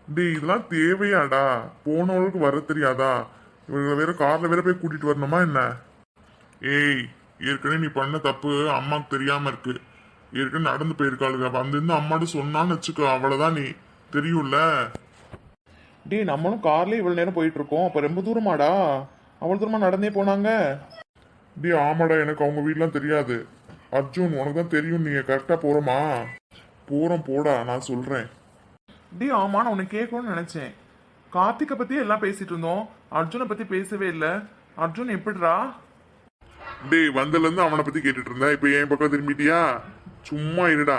டேய் இதெல்லாம் தேவையாடா? போனவளுக்கு வர தெரியாதா? இவங்களை வேற கார்ல வேற போய் கூட்டிட்டு வரணுமா என்ன? ஏய், ஏற்கனவே நீ பண்ண தப்பு அம்மாக்கு தெரியாம இருக்கு. ஏற்கனவே நடந்து போயிருக்காளுங்க. வந்து அம்மாட்ட சொன்னான்னு வச்சுக்கோ, அவ்வளவுதான். நீ தெரியும்ல. டேய் நம்மளும் கார்லயே இவ்வளவு நேரம் போயிட்டு இருக்கோம், அப்ப ரொம்ப தூரமாடா? அவ்வளவு தூரமா நடந்தே போனாங்க? டேய் ஆமாடா, எனக்கு அவங்க வீட்லாம் தெரியாது. அர்ஜுன் உனக்கு தான் தெரியும். நீங்க கரெக்டா போறோமா? போறோம் போடா, நான் சொல்றேன். டேய் ஆமா, நான் உன்னை கேட்கணும்னு நினைச்சேன். கார்த்திகை பத்தி எல்லாம் பேசிட்டு இருந்தோம், அர்ஜுனை பத்தி பேசவே இல்லை. அர்ஜுன் எப்படிடா? டேய் வந்ததுல இருந்து அவனை பத்தி கேட்டுட்டு இருந்தேன். இப்ப என் பக்கம் திரும்பிட்டியா? சும்மா இருடா.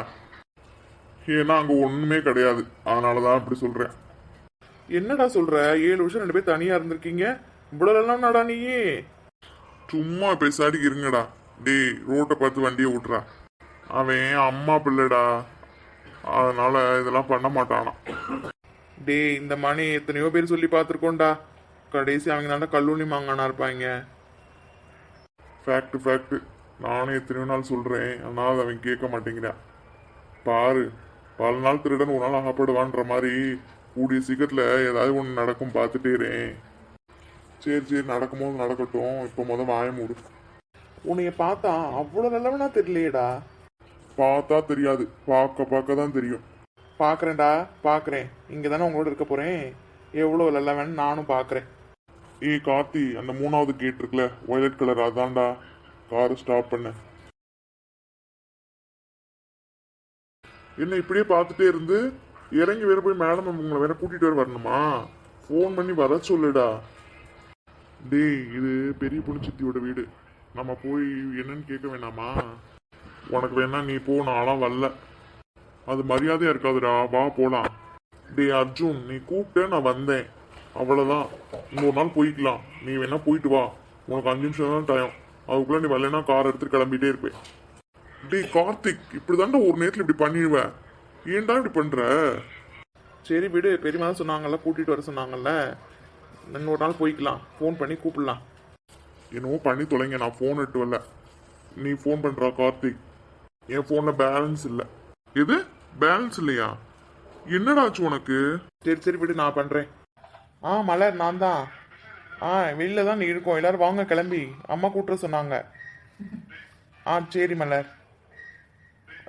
ஏன்னா அங்க ஒண்ணுமே கிடையாது, அதனாலதான் அப்படி சொல்றேன். என்னடா சொல்ற? 7 வருஷம் 2 பேர் தனியா இருந்திருக்கீங்க, இவ்வளவு எல்லாம் நடா நீயே? சும்மா பேசாடி இருங்கடா. டேய் ரோட்டை பார்த்து வண்டியை விட்டுறா. அவன் அம்மா பிள்ளைடா, அதனால இதெல்லாம் பண்ண மாட்டானா. டேய் இந்த மணி எத்தனையோ பேர் சொல்லி பார்த்துருக்கோண்டா, கடைசி அவங்க தாண்டா கல்லூனி மாங்கானா இருப்பாங்க. Fact fact. நானும் எத்தனையோ நாள் சொல்றேன், அதனால அவன் கேட்க மாட்டேங்கிறான். பாரு, பல நாள் திருடன் ஒரு நாள் அகப்படுவான்ற மாதிரி கூடிய சீக்கிரத்துல ஏதாவது ஒன்று நடக்கும், பார்த்துட்டே இருறேன். சரி சரி, நடக்கும்போது நடக்கட்டும். இப்போ வாய மூடு. உன்னைய பார்த்தா அவ்வளவு நல்லவனா தெரியலையேடா. பார்த்தா தெரியாது, பார்க்க பார்க்க தான் தெரியும். பாக்குறேன்டா பாக்குறேன், இங்க தானே உங்களோட இருக்க போறேன், எவ்வளவு நல்லவன் நானும் பாக்குறேன். ஏய் கார்த்தி, அந்த 3வது கேட் இருக்குல்ல, வயலட் கலர், அதான்டா. காரை ஸ்டாப் பண்ண. என்ன இப்படியே பார்த்துட்டே இருந்து இறங்கி வேற போய் மேடம் உங்களை வேற கூட்டிட்டு வர வரணுமா? ஃபோன் பண்ணி வர சொல்லுடா. டேய் இது பெரிய பொண்ணு சித்தியோட வீடு, நம்ம போய் என்னன்னு கேட்க வேணாமா? உனக்கு வேணா நீ போ, நான்லாம் வரல. அது மரியாதையா இருக்காதுடா, வா போலாம். டேய் அர்ஜுன், நீ கூப்பிட்ட நான் வந்தேன், அவ்வளவுதான். இன்னொரு நாள் போய்க்கலாம், நீ வேணா போயிட்டு வா. உனக்கு 5 நிமிஷம் தான் டைம், அதுக்குள்ள நீ வரலன்னா கார் எடுத்துட்டு கிளம்பிட்டே இருப்பேன். டேய் கார்த்திக், இப்படிதான்டா ஒரு நேரத்தில் இப்படி பண்ணிடுவேன். ஏன்டா இப்படி பண்ற? சரி விடு, பெரியமா தான் சொன்னாங்கல்ல, கூட்டிட்டு வர சொன்னாங்கல்ல, இன்னொரு நாள் போய்க்கலாம், ஃபோன் பண்ணி கூப்பிடலாம். என்னவோ பண்ணி தொலைங்க, நான் ஃபோன் எடுத்து வரல. நீ ஃபோன் பண்றா கார்த்திக். என் ஃபோன்ல பேலன்ஸ் இல்லை. எது பேலன்ஸ் இல்லையா? என்னடாச்சு உனக்கு? சரி சரி விடு, நான் பண்றேன். மலர் நான் தான். வெளியில தான் நீ இருக்கோம், எல்லாரும் வாங்க கிளம்பி, அம்மா கூட்டுற சொன்னாங்க. சரி மலர்,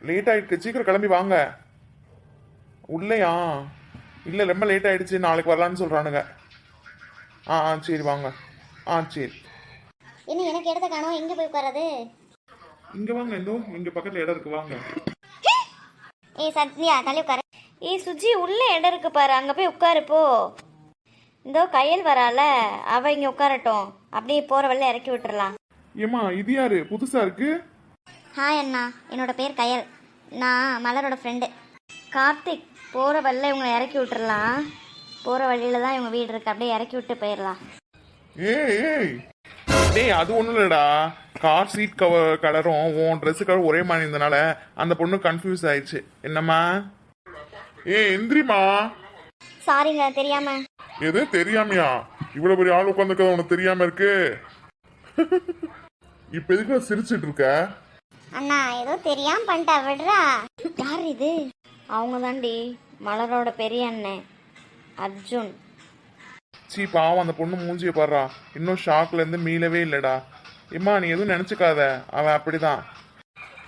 லேட் ஆயிடுச்சு, சீக்கிரம் கிளம்பி வாங்க. உள்ளையா? இல்லை ரொம்ப லேட் ஆயிடுச்சு, நாளைக்கு வரலான்னு சொல்றானுங்க. சரி வாங்க. சரி. என்ன எனக்கு இடத்த காணோம், எங்க போய் உட்காரது? இங்க வாங்க, இதோ இங்க பக்கத்துல இடம் இருக்கு, வாங்க. ஏய் சத்யா, தள்ளி உட்காரு. ஏய் சுஜி, உள்ள இடம் இருக்கு பாரு, அங்க போய் உட்காரு போ. இந்தோ கையல் வரால, அவ இங்க உட்காரட்டும், அப்படியே போற வழியில இறக்கி விட்டுறலாம். ஏமா இது யாரு புதுசா இருக்கு? ஹாய் அண்ணா, என்னோட பேர் கயல், நான் மலரோட ஃப்ரெண்டு. கார்த்திக், போற வழியில இவங்களை இறக்கி விட்டுறலாம். போற வழியில தான் இவங்க வீடு இருக்கு, அப்படியே இறக்கி விட்டு போயிடலாம். ஏய் டேய், அது ஒண்ணும் இல்லடா, கார் சீட் கவர் கலரும் உன் ட்ரெஸ் கலர் ஒரே மாதிரி இருந்தனால அந்த பொண்ணு கன்ஃபியூஸ் ஆயிடுச்சு. என்னம்மா? எந்திரிமா. சாரிங்க, தெரியாம. எது தெரியாமையா? இவ்வளவு பெரிய ஆள் உட்காந்துருக்க உனக்கு தெரியாம இருக்கு? இப்ப எதுக்கு சிரிச்சிட்டு இருக்க? அண்ணா ஏதோ தெரியாம பண்ணிட்டா, விடுறா. யார் இது? அவங்க தாண்டி மலரோட பெரிய அண்ணன் அர்ஜுன். சீ பாவம், அந்த பொண்ணு மூஞ்சிய பாடுறா, இன்னும் ஷாக்ல இருந்து மீளவே இல்லடா. இம்மா நீ எதுவும் நினைச்சுக்காத, அவன் அப்படிதான்.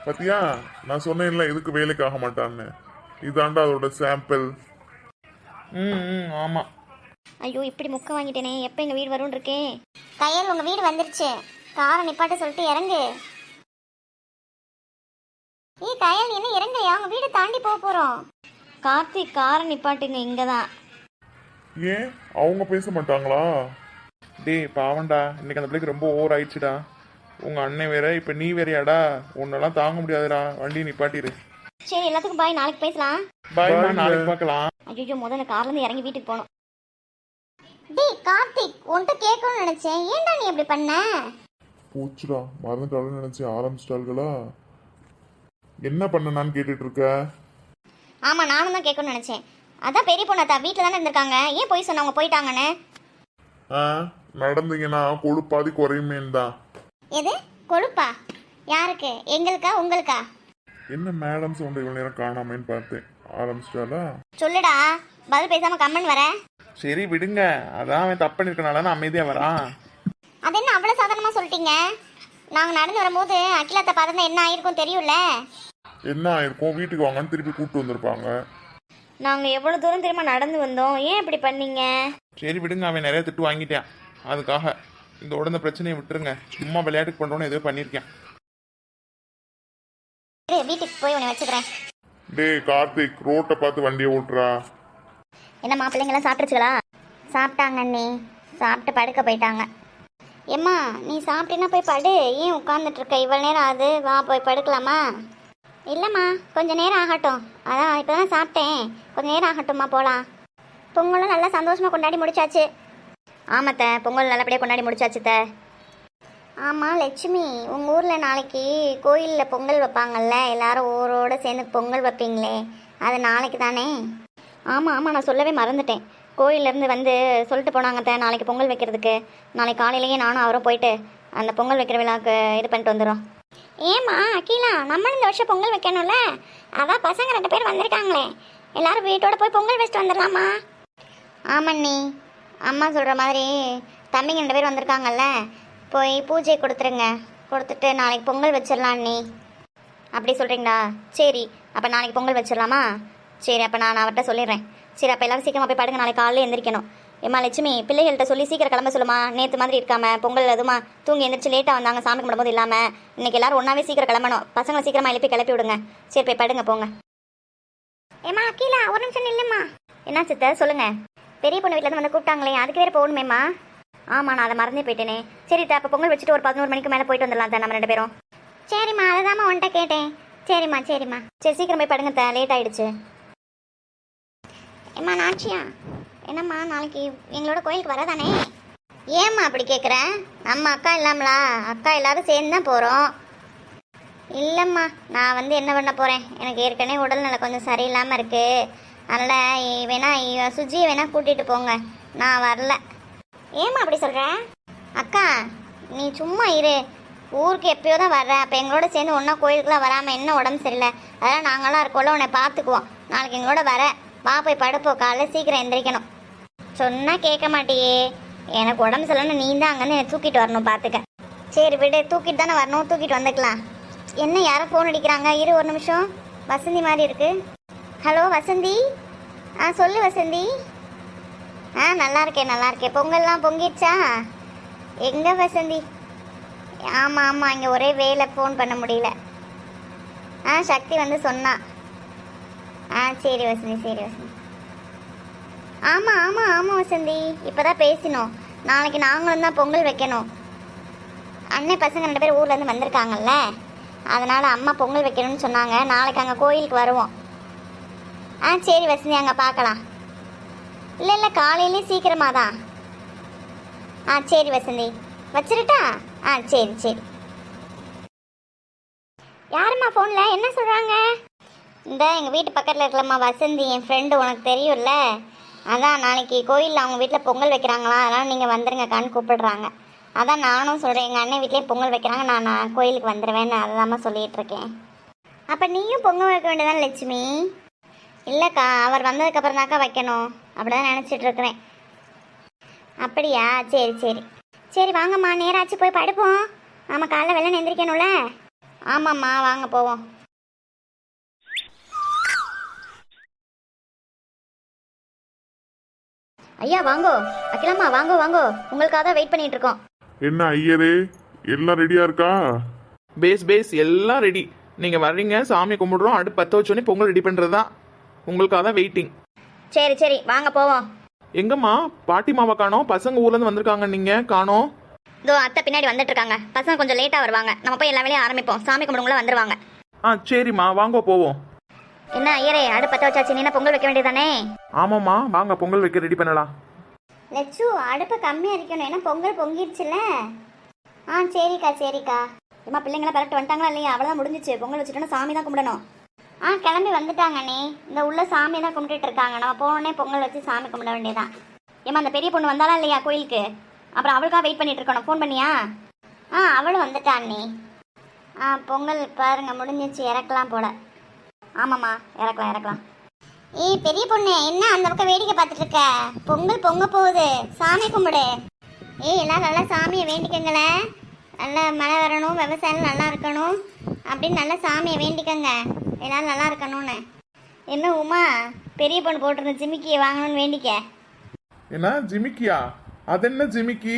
பத்தியா, நான் சொன்னேன்ல எதுக்கு வேலைக்கு ஆக மாட்டான்னு. இதாண்டா அதோட சாம்பிள். ஆமா. ஐயோ இப்படி முக்க வாங்கிட்டேனே, எப்போ எங்கள் வீடு வரும்னு இருக்கேன். கையல் உங்கள் வீடு வந்துருச்சு, காரை நிப்பாட்ட சொல்லிட்டு இறங்கு. கையல் என்ன இறங்கலையா? உங்கள் வீடு தாண்டி போக போகிறோம். கார்த்திக், காரை நிப்பாட்டுங்க, இங்கே தான். ஏன் அவங்க பேச மாட்டாங்களா? டேய் பாவண்டா, இன்னைக்கு அந்த பிள்ளைக்கு ரொம்ப ஓவர் ஆயிடுச்சுடா. உங்க அண்ணன் வேற, இப்ப நீ வேறையாடா, உன்னெல்லாம் தாங்க முடியாதுடா, வண்டி நிப்பாட்டிரு. சரி எல்லாத்துக்கும் பாய், நாளைக்கு பேசலாம். பாய், நாளைக்கு பார்க்கலாம். ஐயோ முதல்ல கார்லேருந்து இறங்கி வீட்டுக்கு போகணும். டேய் கார்த்திக், உன்கிட்ட கேட்கணும்னு நினைச்சேன், ஏன்டா நீ இப்படி பண்ண? போச்சுடா, மறந்துட்டாலும் நினைச்சு ஆரம்பிச்சிட்டாள்களா? என்ன பண்ணனான்னு கேட்டுட்டு இருக்க? ஆமா, நானும் தான் கேட்கணும்னு நினைச்சேன். அதான் பெரிய பொண்ணாத்தா வீட்டில் தானே இருந்திருக்காங்க, ஏன் போய் சொன்னவங்க போயிட்டாங்கன்னு? நடந்தீங்கன்னா கொழுப்பாதி குறையுமேன்னு தான். எது கொழுப்பா? யாருக்கு? எங்களுக்கா உங்களுக்கா? என்ன மேடம் சவுண்ட் இவ்வளவு நேரம் காணாமேன்னு பார்த்தேன். ஆரம்பிச்சிட்டாலா? சொல்லுடா, பதில் பேசாமல் கம்மன் வர? சரி விடுங்க, அதான் அவன் தப்பு பண்ணிருக்கனால நான் அமைதியாக வரான். அது என்ன அவ்வளோ சாதாரணமாக சொல்லிட்டீங்க? நாங்கள் நடந்து வரும்போது அகிலாத்தை பார்த்தா என்ன ஆயிருக்கும் தெரியும்ல. என்ன ஆயிருக்கும், வீட்டுக்கு வாங்கன்னு திருப்பி கூப்பிட்டு வந்திருப்பாங்க. நாங்கள் எவ்வளோ தூரம் தெரியுமா நடந்து வந்தோம், ஏன் இப்படி பண்ணீங்க? சரி விடுங்க, அவன் நிறைய திட்டு வாங்கிட்டான். அதுக்காக இந்த உடந்த பிரச்சனையை விட்டுருங்க. சும்மா விளையாட்டுக்கு பண்ணுறோன்னு ஏதோ பண்ணியிருக்கேன். வீட்டுக்கு போய் உன்னை வச்சுக்கிறேன். டேய் கார்த்திக், ரோட்டை பார்த்து வண்டியை ஓட்டுறா. என்னம்மா பிள்ளைங்களாம் சாப்பிட்டுச்சுங்களா? சாப்பிட்டாங்க அண்ணி, சாப்பிட்டு படுக்க போயிட்டாங்க. ஏம்மா நீ சாப்பிட்டீங்கன்னா போய் படு, ஏன் உட்காந்துட்டு இருக்க? இவ்வளோ நேரம் ஆகுது, வா போய் படுக்கலாமா? இல்லைம்மா கொஞ்சம் நேரம் ஆகட்டும், அதான் இப்போ தான் சாப்பிட்டேன், கொஞ்சம் நேரம் ஆகட்டும்மா போகலாம். பொங்கலும் நல்லா சந்தோஷமாக கொண்டாடி முடிச்சாச்சு. ஆமாத்த, பொங்கல் நல்லபடியாக கொண்டாடி முடிச்சாச்சு த. ஆமாம் லட்சுமி, உங்கள் ஊரில் நாளைக்கு கோயிலில் பொங்கல் வைப்பாங்கல்ல, எல்லாரும் ஊரோடு சேர்ந்து பொங்கல் வைப்பீங்களே, அது நாளைக்கு தானே? ஆமாம் ஆமாம், நான் சொல்லவே மறந்துட்டேன். கோயிலேருந்து வந்து சொல்லிட்டு போனாங்க நாளைக்கு பொங்கல் வைக்கிறதுக்கு. நாளைக்கு காலையிலேயே நானும் அவரும் போயிட்டு அந்த பொங்கல் வைக்கிற விழாவுக்கு இது பண்ணிட்டு வந்துடும். ஏம்மா அகிலா, நம்மளும் இந்த வருஷம் பொங்கல் வைக்கணும்ல, அதான் பசங்க 2 பேர் வந்திருக்காங்களே, எல்லாரும் வீட்டோட போய் பொங்கல் வச்சுட்டு வந்துடலாமா? ஆமாண்ணி, அம்மா சொல்கிற மாதிரி தம்பிங்க 2 பேர் வந்திருக்காங்கல்ல, போய் பூஜை கொடுத்துருங்க, கொடுத்துட்டு நாளைக்கு பொங்கல் வச்சிடலாம் அண்ணி. அப்படி சொல்கிறீங்களா? சரி, அப்போ நாளைக்கு பொங்கல் வச்சிடலாமா? சரி, அப்போ நான் அவர்கிட்ட சொல்லிடுறேன். சரி, அப்போ எல்லாரும் சீக்கிரமாக போய் படுங்க, நாளைக்கு காலையில் எந்திரிக்கணும். ஏம்மா லட்சுமி, பிள்ளைகள்கிட்ட சொல்லி சீக்கிரம் கிளம்ப சொல்லுமா. நேற்று மாதிரி இருக்காம பொங்கல் எதுமா தூங்கி எந்திரிச்சு லேட்டாக வந்தாங்க சாமி கும்பிடும்போது இல்லாமல், இன்னைக்கு எல்லாரும் ஒன்றாவே சீக்கிரம் கிளம்பணும். பசங்களை சீக்கிரமாக கிளப்பி விடுங்க. சரி போய் படுங்க போங்க. ஏம்மா அகிலா, ஒரு நிமிஷம் இல்லைம்மா. என்ன சித்த சொல்லுங்கள். பெரிய பொண்ணு வீட்டில் வந்து கூப்பிட்டாங்களே, அதுக்கு வேறு போகணுமேம்மா. ஆமாம், நான் அதை மறந்தே போயிட்டேனே. சரி அப்போ பொங்கல் வச்சுட்டு ஒரு 11 மணிக்கு மேலே போயிட்டு வந்துடலாம் தான் நம்ம 2 பேரும். சரிம்மா, அதை தான்மா உன்ட்ட கேட்டேன். சரிம்மா சரிம்மா, சரி சீக்கிரம் போய் படுங்க லேட் ஆகிடுச்சு. ஏம்மா நாச்சியா, என்னம்மா நாளைக்கு எங்களோட கோயிலுக்கு வரதானே? ஏம்மா அப்படி கேட்குற? நம்ம அக்கா இல்லாமலா? அக்கா எல்லாரும் சேர்ந்து தான் போகிறோம். இல்லைம்மா, நான் வந்து என்ன பண்ண போகிறேன், எனக்கு ஏற்கனவே உடல்நிலை கொஞ்சம் சரியில்லாமல் இருக்குது, அதனால் வேணா சுஜியை வேணா கூட்டிகிட்டு போங்க, நான் வரல. ஏம்மா அப்படி சொல்கிற? அக்கா நீ சும்மா இரு, ஊருக்கு எப்பயோ தான் வர்றேன், அப்போ எங்களோட சேர்ந்து ஒன்றா கோயிலுக்குலாம் வராமல் என்ன உடம்பு சரியில்லை, அதெல்லாம் நாங்களாம் இருக்கோம்ல, உன்னை பார்த்துக்குவோம். நாளைக்கு எங்களோட வர வா, போய் படுப்போம், காலைல சீக்கிரம் எந்திரிக்கணும். சொன்னால் கேட்க மாட்டியே, எனக்கு உடம்பு சரியில்லைன்னு நீ தான் அங்கேருந்து என்னை தூக்கிட்டு வரணும், பார்த்துக்க. சரி விடு, தூக்கிட்டு தானே வரணும், தூக்கிட்டு வந்துக்கலாம். என்ன யாரோ ஃபோன் அடிக்கிறாங்க, இரு ஒரு நிமிஷம். வசந்தி மாதிரி இருக்கு. ஹலோ வசந்தி. சொல்லு வசந்தி. நல்லா இருக்கேன். பொங்கல்லாம் பொங்கிடுச்சா? எங்கே வசந்தி? ஆமாம் இங்கே ஒரே வேலை, ஃபோன் பண்ண முடியல. சக்தி வந்து சொன்னா. சரி வசந்தி. ஆமாம் வசந்தி, இப்போ தான் பேசினோம். நாளைக்கு நாங்களும் தான் பொங்கல் வைக்கணும். அண்ணன் பசங்க 2 பேர் ஊர்லேருந்து வந்திருக்காங்கல்ல, அதனால் அம்மா பொங்கல் வைக்கணும்னு சொன்னாங்க. நாளைக்கு அங்கே கோயிலுக்கு வருவோம். சரி வசந்தி, அங்கே பார்க்கலாம். இல்லை காலையிலே சீக்கிரமாக தான். சரி வசந்தி, வச்சிருட்டா? சரி. யாரும்மா ஃபோனில், என்ன சொல்கிறாங்க? இந்த எங்கள் வீட்டு பக்கத்தில் இருக்கலம்மா வசந்தி, என் ஃப்ரெண்டு, உனக்கு தெரியும்ல, அதான் நாளைக்கு கோயிலில் அவங்க வீட்டில் பொங்கல் வைக்கிறாங்களா, அதனால் நீங்கள் வந்துருங்கக்கான்னு கூப்பிடுறாங்க. அதான் நானும் சொல்கிறேன், எங்கள் அண்ணன் வீட்லேயே பொங்கல் வைக்கிறாங்க, நான் கோயிலுக்கு வந்துடுவேன்னு அதை தான் சொல்லிகிட்ருக்கேன். அப்போ நீயும் பொங்கல் வைக்க வேண்டியதானே லட்சுமி? இல்லைக்கா, அவர் வந்ததுக்கப்புறம் தாக்கா வைக்கணும், அப்படி தான் நினச்சிட்ருக்குறேன். அப்படியா? சரி வாங்கம்மா, நேராச்சு போய் படுப்போம், நம்ம காலைல வெள்ளை எந்திரிக்கணும்ல. ஆமாம்மா, வாங்க போவோம். ஐயா வாங்கோ, அகிலாம்மா வாங்கோ, உங்களுக்காக தான் வெயிட் பண்ணிட்டு இருக்கோம். என்ன ஐயரே, எல்லாம் ரெடியா இருக்கா? பேஸ் எல்லாம் ரெடி. நீங்கள் வர்றீங்க, சாமி கும்பிடுறோம், அடுப்பு பற்ற வச்சோடனே பொங்கல் ரெடி பண்ணுறது தான். உங்களுக்காக தான் வெயிட்டிங். சரி வாங்க போவோம். எங்கம்மா பாட்டி மாவா காணோம்? பசங்க ஊர்லேருந்து வந்திருக்காங்க, நீங்கள் காணோம்? இதோ அத்தை பின்னாடி வந்துட்டு இருக்காங்க. பசங்க கொஞ்சம் லேட்டாக வருவாங்க, நம்ம போய் எல்லா வேலையும் ஆரம்பிப்போம். சாமி கும்பிடுங்களா வந்துருவாங்க. சரிம்மா, வாங்க போவோம். என்ன ஐயரே, அடுப்பு பற்ற வச்சாச்சு, நீ பொங்கல் வைக்க வேண்டியதானே? ஆமாம்மா, வாங்க பொங்கல் வைக்க ரெடி பண்ணலாம். லட்சு, அடுப்பு கம்மியாக இருக்கணும், ஏன்னா பொங்கல் பொங்கிடுச்சுல. சரிக்கா. அம்மா பிள்ளைங்களாம் கரெக்ட் வந்துட்டாங்களா இல்லையா? அவ்வளோதான் முடிஞ்சிச்சு. பொங்கல் வச்சுட்டோன்னா சாமி தான் கும்பிடணும். கிளம்பி வந்துட்டாங்க நீ. இந்த உள்ள சாமி தான் கும்பிட்டுட்டு இருக்காங்க. நம்ம போனோடனே பொங்கல் வச்சு சாமி கும்பிட வேண்டியதான். ஏமா அந்த பெரிய பொண்ணு வந்தாலா இல்லையா கோயிலுக்கு? அப்புறம் அவளுக்காக வெயிட் பண்ணிட்டு இருக்கணும். ஃபோன் பண்ணியா? அவளும் வந்துட்டான் நீ. பொங்கல் பாருங்க முடிஞ்சிச்சு, இறக்கலாம் போல. ஆமாம்மா, இறக்கலாம். ஏய் பெரிய பொண்ணு என்ன அந்த பக்கம் வேடிக்கை பார்த்துட்டு இருக்க? பொங்கல் பொங்க போகுது, சாமி கும்பிடு. ஏய் எல்லாம் நல்லா சாமியை வேண்டிக்கங்களே, நல்லா மழை வரணும், விவசாயம் நல்லா இருக்கணும் அப்படின்னு நல்லா சாமியை வேண்டிக்கங்க, எல்லாரும் நல்லா இருக்கணும்னு. என்ன உமா, பெரிய பொண்ணு போட்டிருந்த ஜிமிக்கியை வாங்கணும்னு வேண்டிக்க. என்ன ஜிமிக்கியா? அது என்ன ஜிமிக்கி?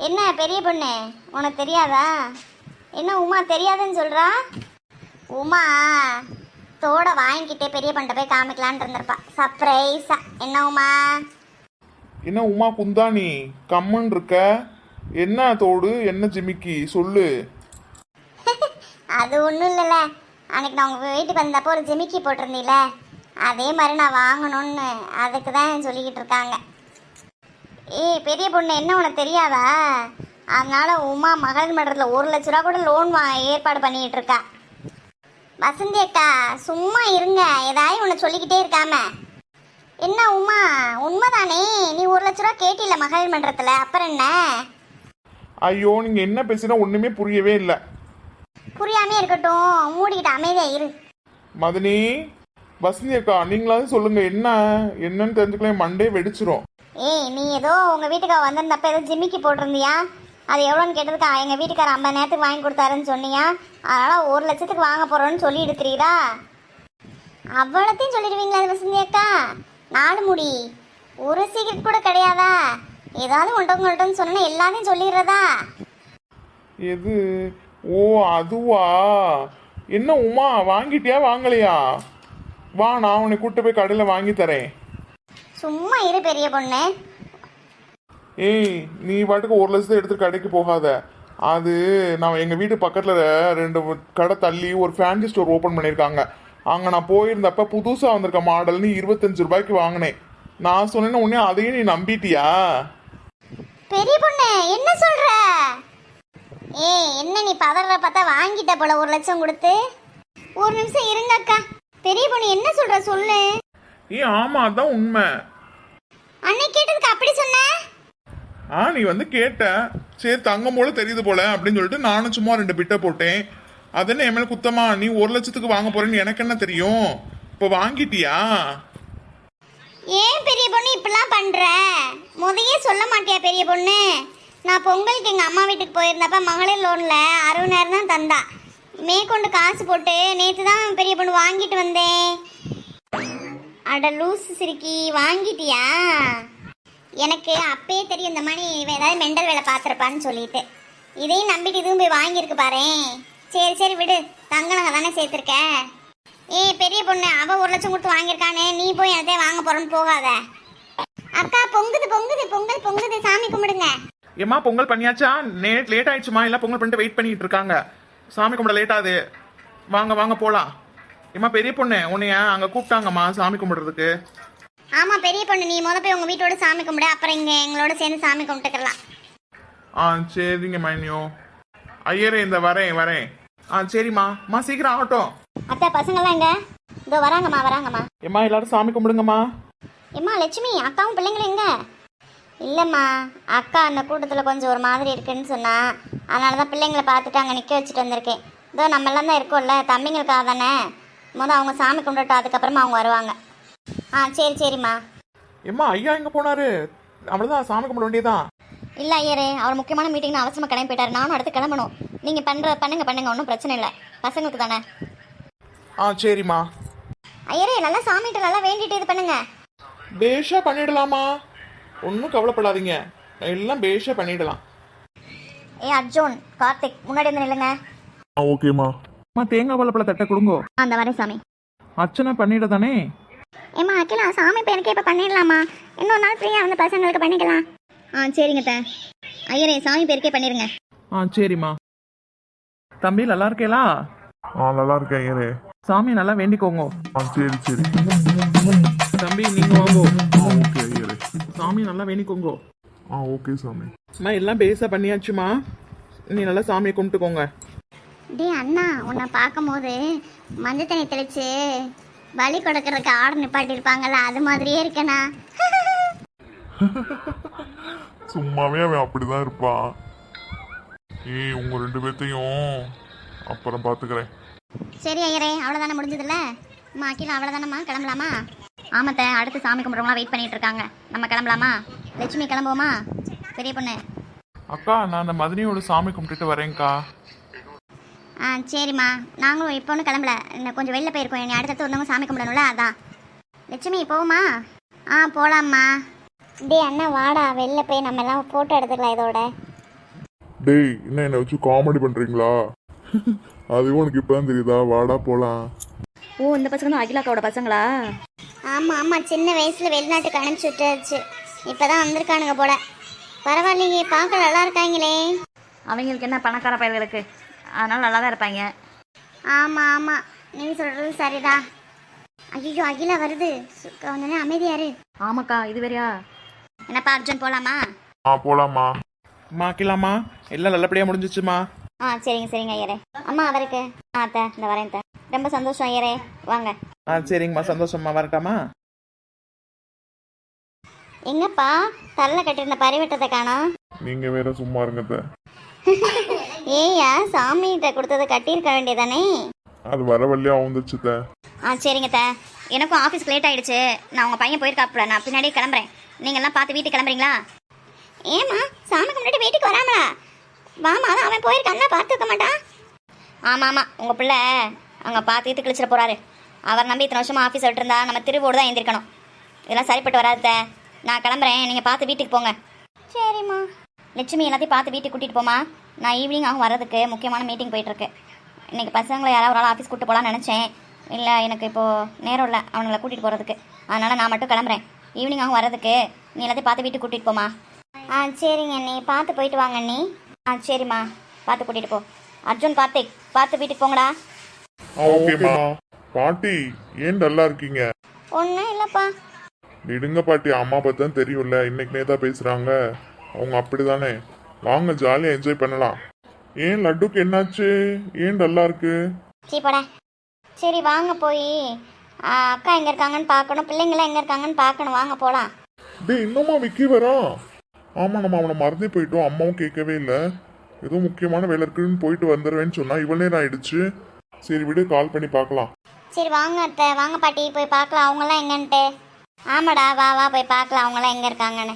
என்ன பெரிய பொண்ணு உனக்கு தெரியாதா? என்ன உமா தெரியாதுன்னு சொல்றா? உமா தோட வாங்கிக்கிட்டே பெரிய பொண்ணை போய் காமிக்கலான்னு இருந்திருப்பா சர்ப்ரைஸா. என்ன உமா? என்ன உமா குந்தாணி கம்மன் இருக்க? என்ன தோடு, என்ன ஜிமிக்கி சொல்லு. அது ஒன்றும் இல்லைல்ல, அன்னைக்கு நான் உங்கள் வீட்டுக்கு வந்தப்போ ஒரு ஜிமிக்கி போட்டிருந்தீல, அதே மாதிரி நான் வாங்கணும்னு அதுக்கு தான் சொல்லிக்கிட்டு இருக்காங்க. ஏய் பெரிய பொண்ணு என்ன உனக்கு தெரியாதா? அதனால உமா மகளிர் மன்றத்தில் 1 லட்ச ரூபா கூட லோன் ஏற்பாடு பண்ணிக்கிட்டு இருக்கா. வசந்தி அக்கா சும்மா இருங்க, ஏதாவது உன்னை சொல்லிக்கிட்டே இருக்காம. என்ன உமா உண்மைதானே? நீ 1 லட்ச ரூபா கேட்டில மகளிர் மன்றத்தில், அப்புறம் என்ன? ஐயோ நீங்க என்ன பேசுனா ஒண்ணுமே புரியவே இல்லை. புரியாமே இருக்கட்டும், மூடிக்கிட்டு அமைதியா இரு. மதனி, வசந்தி அக்கா நீங்களாவது சொல்லுங்க, என்ன என்னன்னு தெரிஞ்சுக்கலாம், மண்டே வெடிச்சிரும். ஏய் நீ ஏதோ உங்கள் வீட்டுக்கார வந்திருந்தப்ப ஏதோ ஜிம்மிக்கு போட்டிருந்தியா? அது எவ்வளோன்னு கேட்டதுக்கா எங்கள் வீட்டுக்கார 50 நேரத்துக்கு வாங்கி கொடுத்தாருன்னு சொன்னியா? அதனால் 1 லட்சத்துக்கு வாங்க போகிறோன்னு சொல்லி எடுக்கிறீரா? அவ்வளோத்தையும் சொல்லிடுவீங்களா வசந்தி அக்கா? 4 முடி, ஒரு சீக்கிரம் கூட கிடையாதா? ஏதாவது ஒன்றவங்கள்ட்டன்னு சொன்னா எல்லாத்தையும் சொல்லிடுறதா? எது? ஓ அதுவா? என்ன உமா வாங்கிட்டியா வாங்கலையா? வா நான் உன்னை கூட்டு போய் கடையில் வாங்கி தரேன். சும்மா இரு பெரிய பொண்ணு. ஏய் நீ பாட்டுக்கு 1 லட்சத்தை எடுத்து கடைக்கு போகாத. அது நான் எங்கள் வீட்டு பக்கத்தில் 2 கடை தள்ளி ஒரு ஃபேன்சி ஸ்டோர் ஓப்பன் பண்ணியிருக்காங்க. அங்கே நான் போயிருந்தப்ப புதுசாக வந்திருக்க மாடல்னு 25 ரூபாய்க்கு வாங்கினேன். நான் சொன்னேன்னு உடனே அதையும் நீ நம்பிட்டியா? பெரிய பொண்ணு என்ன சொல்ற? ஏய் என்ன நீ பதற பார்த்தா வாங்கிட்ட போல 1 லட்சம் கொடுத்து. ஒரு நிமிஷம் இருங்க அக்கா. பெரிய பொண்ணு என்ன சொல்ற சொல்லு. ஏய் ஆமாம் அதான் உண்மை. அன்னைக்கு கேட்டதுக்கு அப்படி சொன்ன? நீ வந்து கேட்ட, சரி தங்கம் போல தெரியுது போல அப்படின்னு சொல்லிட்டு நானும் சும்மா 2 பிட்டை போட்டேன். அது என்ன என் மேல குத்தமா? நீ 1 லட்சத்துக்கு வாங்க போறேன்னு எனக்கு என்ன தெரியும்? இப்போ வாங்கிட்டியா? ஏன் பெரிய பொண்ணு இப்படிலாம் பண்ற? முதையே சொல்ல மாட்டியா பெரிய பொண்ணு? நான் பொங்கலுக்கு எங்க அம்மா வீட்டுக்கு போயிருந்தப்ப மகளிர் லோன்ல 60,000 தான் தந்தா. மேற்கொண்டு காசு போட்டு நேற்று தான் பெரிய பொண்ணு வாங்கிட்டு வந்தேன். அட லூசு சிரிக்கி, வாங்கிட்டியா? எனக்கு அப்பயே தெரியும் இந்த மாதிரி ஏதாவது மெண்டல் வேலை பார்த்துருப்பான்னு சொல்லிட்டு. இதையும் நம்பிட்டு இதுவும் போய் வாங்கியிருக்கு பாரு. சரி சரி விடு, தங்கனங்க தானே சேர்த்துருக்க. ஏய் பெரிய பொண்ணு அவ 1 லட்சம் கொடுத்து வாங்கியிருக்கானே, நீ போய் எதையும் வாங்க போறன்னு போகாத. அக்கா பொங்குது பொங்குது, பொங்கல் பொங்குது, சாமி கும்பிடுங்க. ஏமா பொங்கல் பண்ணியாச்சா? லேட் ஆயிடுச்சுமா, எல்லாம் பொங்கல் பண்ணிட்டு வெயிட் பண்ணிட்டு இருக்காங்க. சாமி கும்பிட லேட் ஆகுது. வாங்க வாங்க போலாம். ஏமா பெரிய பொண்ணு உன்னைய அங்கே கூப்பிட்டாங்கம்மா சாமி கும்பிடுறதுக்கு. ஆமா பெரிய பொண்ணு, நீ முத போய் உங்க வீட்டோட சாமி கும்பிடு, அப்புறம் இங்க எங்களோட சேர்ந்து சாமி கும்பிட்டுக்கலாம். சரிங்க மைனியோ. ஐயரே இந்த வரேன். சரிம்மா சீக்கிரம் ஆகட்டும். அத்தை பசங்கள்லாம் எங்க? இதோ வராங்கம்மா. ஏம்மா எல்லாரும் சாமி கும்பிடுங்கம்மா. ஏம்மா லட்சுமி அக்காவும் பிள்ளைங்களும் எங்க? இல்லைம்மா அக்கா அந்த கூட்டத்தில் கொஞ்சம் ஒரு மாதிரி இருக்குன்னு சொன்னா, அதனால தான் பிள்ளைங்களை பார்த்துட்டு அங்கே நிற்க வச்சுட்டு வந்திருக்கேன். இதோ நம்மெல்லாம் தான் இருக்கோம்ல, தம்பிங்களுக்காக தானே. அவங்க சாமி கும்பிட்டுட்டு அதுக்கப்புறமா அவங்க வருவாங்க. சரிம்மா. ஏம்மா ஐயா எங்கே போனாரு? அவ்வளோதான் சாமி கும்பிட வேண்டியதான். இல்லை ஐயரே, அவர் முக்கியமான மீட்டிங்னு அவசரமாக கிளம்பி போயிட்டார். நானும் அடுத்து கிளம்பணும். நீங்கள் பண்ணுங்க, ஒன்றும் பிரச்சனை இல்லை, பசங்களுக்கு தானே. சரிம்மா. ஐயரே நல்லா சாமிகிட்ட நல்லா வேண்டிட்டு இது பண்ணுங்க. பேஷா பண்ணிடலாமா, ஒன்றும் கவலைப்படாதீங்க, எல்லாம் பேஷா பண்ணிடலாம். அர்ஜுன் கார்த்திக் முன்னாடி வந்து நில்லுங்க. ஓகேம்மா. தேங்காய் பழப்பழ தட்டை கொடுங்கோ. அந்த வரேன் சாமி. அர்ச்சனை பண்ணிட தானே? ஏம்மா அக்கிலா சாமி பேருக்கே இப்போ பண்ணிடலாமா? இன்னொரு நாள் ஃப்ரீயாக வந்து பசங்களுக்கு பண்ணிக்கலாம். சரிங்க த ஐயரே, சாமி பேருக்கே பண்ணிடுங்க. சரிம்மா. தம்பி நல்லா இருக்கேலா? நல்லா இருக்கேன் ஐயரே. சாமி நல்லா வேண்டிக்கோங்க. சரி தம்பி நீங்க வாங்கோ. ஓகே ஐயரே. சாமி நல்லா வேண்டிக்கோங்க. ஓகே சாமி. எல்லாம் பேச பண்ணியாச்சுமா, நீ நல்லா சாமியை கும்பிட்டுக்கோங்க. டே அண்ணா, உன்னை பார்க்கும்போது மஞ்சள் தண்ணி தெளிச்சு பலி கொடுக்கறதுக்கு ஆர்டர் நிப்பாட்டியிருப்பாங்கல்ல, அது மாதிரியே இருக்கேண்ணா. சும்மாவே அவன் அப்படிதான் இருப்பான். உங்க 2 பேர்த்தையும் அப்புறம் பாத்துக்கிறேன். சரி ஐயரே, அவ்வளோதானே முடிஞ்சதில்ல. அம்மா அகிலா அவ்வளோதானம்மா, கிளம்பலாமா? ஆமாத்த, அடுத்து சாமி கும்பிட்றவங்களாம் வெயிட் பண்ணிட்டு இருக்காங்க. நம்ம கிளம்பலாமா? லட்சுமி கிளம்புவோமா பெரிய பொண்ணு? அக்கா நான் அந்த மதினியோட சாமி கும்பிட்டுட்டு வரேன்க்கா. ஆ சரிம்மா, நாங்களும் இப்போ ஒன்றும் கிளம்பல, இன்னும் கொஞ்சம் வெளில போயிருக்கோம். நீ அடுத்தடுத்து ஒருத்தவங்க சாமி கும்பிடணும்ல, அதான். லட்சுமி போவோமா? ஆ போகலாம்மா. டே அண்ணா வாடா, வெளில போய் நம்ம எல்லாம் ஃபோட்டோ எடுத்துக்கலாம் இதோட. டேய் என்ன என்னை வச்சு காமெடி பண்றீங்களா? அதுவும் உனக்கு இப்பதான் தெரியுதா? வாடா போலாம். ஓ, இந்த பசங்க தான் அகிலாக்காவோட பசங்களா? ஆமாம் ஆமாம், சின்ன வயசில் வெளிநாட்டுக்கு அனுப்பிச்சி விட்டாச்சு, இப்போ தான் வந்திருக்கானுங்க போல. பரவாயில்லையே, பார்க்க நல்லா இருக்காங்களே. அவங்களுக்கு என்ன பணக்கார பயல்களுக்கு, அதனால நல்லா தான் இருப்பாங்க. ஆமாம் ஆமாம், நீ சொல்கிறது சரிதா. ஐயோ அகிலா வருது, கொஞ்சம் அமைதியாரு. ஆமாக்கா, இது வேறையா? என்னப்பா அர்ஜுன், போகலாமா? ஆ போலாமா. அம்மா அகிலாம்மா, எல்லாம் நல்லபடியாக முடிஞ்சிச்சுமா? ஆ சரிங்க சரிங்க ஐயரே. அம்மா அவருக்கு அத்தை இந்த வரேன் த. ரொம்ப சந்தோஷம் ஐயரே, வாங்க. ஆ சரிங்கம்மா, சந்தோஷம்மா, வரட்டாமா? எங்கப்பா தள்ள கட்டியிருந்த பரிவட்டத்தை காணோம்? நீங்க வேற சும்மா இருங்க. ஏயா சாமிகிட்ட கொடுத்ததை கட்டியிருக்க வேண்டியதானே? அது வர வழியா வந்துச்சுத. ஆ சரிங்க த, எனக்கும் ஆஃபீஸ்க்கு லேட் ஆகிடுச்சு. நான் உங்கள் பையன் போயிருக்காப்புல, நான் பின்னாடியே கிளம்புறேன். நீங்கள்லாம் பார்த்து வீட்டுக்கு கிளம்புறீங்களா? ஏம்மா சாமி கும்பிட்டு வீட்டுக்கு வராமலா? வாமா, அதான் அவன் போயிருக்கான்னா பார்த்துக்க மாட்டான். ஆமாம் ஆமாம், உங்கள் பிள்ளை அங்கே பார்த்து கிழிச்சிட போகிறாரு. அவர் நம்பி இத்தனை வருஷமாக ஆஃபீஸ் விட்டுருந்தா நம்ம திருவோடு தான் எழுந்திருக்கணும். இதெல்லாம் சரிப்பட்டு வராத. நான் கிளம்புறேன், நீங்கள் பார்த்து வீட்டுக்கு போங்க. சரிம்மா. லட்சுமி எல்லாத்தையும் பார்த்து வீட்டுக்கு கூட்டிகிட்டு போமா. நான் ஈவினிங் ஆகும் வர்றதுக்கு, முக்கியமான மீட்டிங் போயிட்டுருக்கு. இன்றைக்கி பசங்களை யாராவது ஒரு ஆள் ஆஃபீஸ் கூப்பிட்டு போகலான்னு நினச்சேன். இல்லை எனக்கு இப்போது நேரம் இல்லை அவனுங்களை கூட்டிகிட்டு போகிறதுக்கு, அதனால் நான் மட்டும் கிளம்புறேன். ஈவினிங் ஆகும் வர்றதுக்கு நீ எல்லாத்தையும் பார்த்து வீட்டுக்கு கூட்டிகிட்டு போமா. ஆ சரிங்க அண்ணி, பார்த்து போயிட்டு வாங்க அண்ணி. ஆ சரிம்மா, பார்த்து கூட்டிகிட்டு போ. அர்ஜுன் கார்த்திக், பார்த்து வீட்டுக்கு போங்கடா. ஓகேம்மா. பாட்டி ஏன் டல்லா இருக்கீங்க? ஒன்றும் இல்லைப்பா. விடுங்க பாட்டி, அம்மா பத்தி தான் தெரியும்ல, இன்னைக்கு நேதா பேசுறாங்க. அவங்க அப்படிதானே. வாங்க ஜாலியா என்ஜாய் பண்ணலாம். ஏன் லட்டுக்கு என்னாச்சு? ஏன் டல்லா இருக்கு? சீ போட. சரி வாங்க, போய் அக்கா எங்கே இருக்காங்கன்னு பார்க்கணும், பிள்ளைங்களாம் எங்கே இருக்காங்கன்னு பார்க்கணும். வாங்க போகலாம். டேய் இன்னுமா விக்கி வரான்? ஆமா, நம்ம அவனை மறந்தே போயிட்டோம். அம்மாவும் கேட்கவே இல்லை. ஏதோ முக்கியமான வேலை இருக்குன்னு போயிட்டு வந்துடுவேன்னு சொன்னா இவ்வளோ நேரம் ஆயிடுச்சு. சரி விடு, கால் பண்ணி பார்க்கலாம். சரி வாங்க அத்தை, வாங்க பாட்டி, போய் பார்க்கலாம் அவங்களாம் எங்கன்ட்டு. ஆமாடா, வா வா போய் பார்க்கலாம் அவங்களாம் எங்கே இருக்காங்கன்னு.